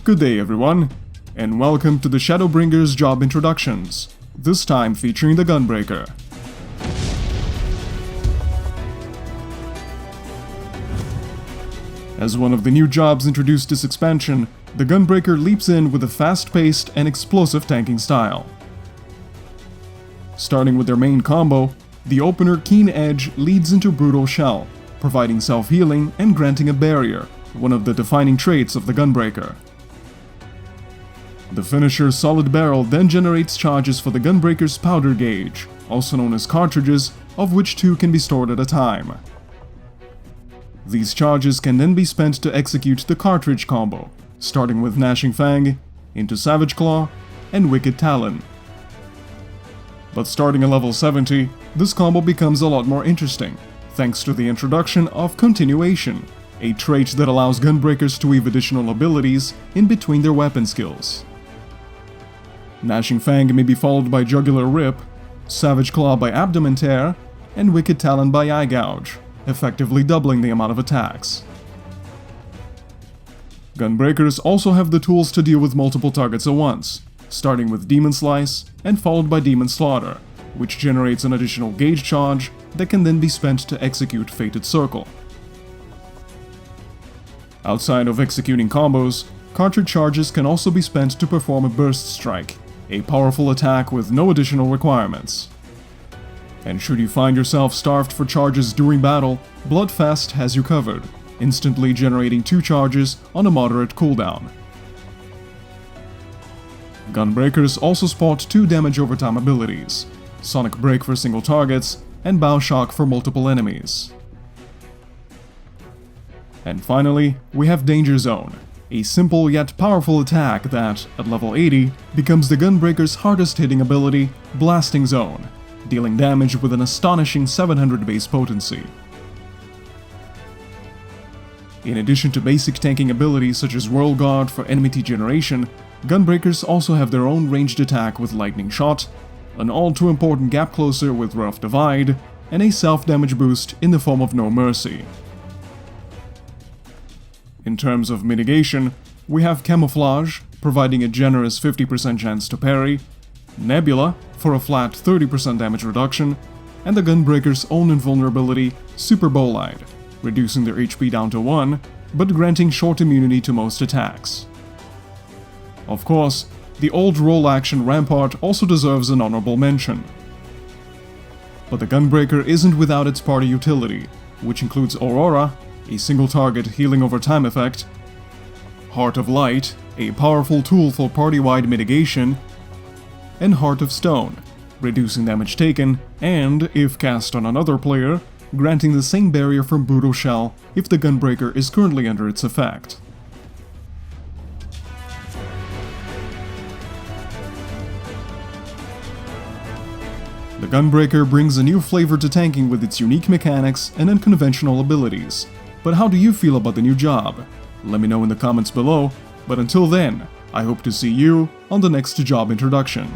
Good day everyone, and welcome to the Shadowbringers job introductions, this time featuring the Gunbreaker. As one of the new jobs introduced this expansion, the Gunbreaker leaps in with a fast-paced and explosive tanking style. Starting with their main combo, the opener Keen Edge leads into Brutal Shell, providing self-healing and granting a barrier, one of the defining traits of the Gunbreaker. The finisher Solid Barrel then generates charges for the Gunbreaker's powder gauge, also known as cartridges, of which 2 can be stored at a time. These charges can then be spent to execute the cartridge combo, starting with Gnashing Fang, into Savage Claw, and Wicked Talon. But starting at level 70, this combo becomes a lot more interesting, thanks to the introduction of Continuation, a trait that allows Gunbreakers to weave additional abilities in between their weapon skills. Gnashing Fang may be followed by Jugular Rip, Savage Claw by Abdomen Tear, and Wicked Talon by Eye Gouge, effectively doubling the amount of attacks. Gunbreakers also have the tools to deal with multiple targets at once, starting with Demon Slice and followed by Demon Slaughter, which generates an additional gauge charge that can then be spent to execute Fated Circle. Outside of executing combos, cartridge charges can also be spent to perform a Burst Strike, a powerful attack with no additional requirements. And should you find yourself starved for charges during battle, Bloodfast has you covered, instantly generating 2 charges on a moderate cooldown. Gunbreakers also spot 2 damage over time abilities, Sonic Break for single targets, and Bow Shock for multiple enemies. And finally, we have Danger Zone, a simple yet powerful attack that, at level 80, becomes the Gunbreaker's hardest hitting ability, Blasting Zone, dealing damage with an astonishing 700 base potency. In addition to basic tanking abilities such as Whirl Guard for enemy degeneration, Gunbreakers also have their own ranged attack with Lightning Shot, an all-too-important Gap Closer with Rough Divide, and a self-damage boost in the form of No Mercy. In terms of mitigation, we have Camouflage, providing a generous 50% chance to parry, Nebula, for a flat 30% damage reduction, and the Gunbreaker's own invulnerability, Super Bolide, reducing their HP down to 1, but granting short immunity to most attacks. Of course, the old roll-action Rampart also deserves an honorable mention. But the Gunbreaker isn't without its party utility, which includes Aurora, a single-target healing over time effect, Heart of Light, a powerful tool for party-wide mitigation, and Heart of Stone, reducing damage taken, and, if cast on another player, granting the same barrier from Brutal Shell if the Gunbreaker is currently under its effect. The Gunbreaker brings a new flavor to tanking with its unique mechanics and unconventional abilities. But how do you feel about the new job? Let me know in the comments below, but until then, I hope to see you on the next job introduction.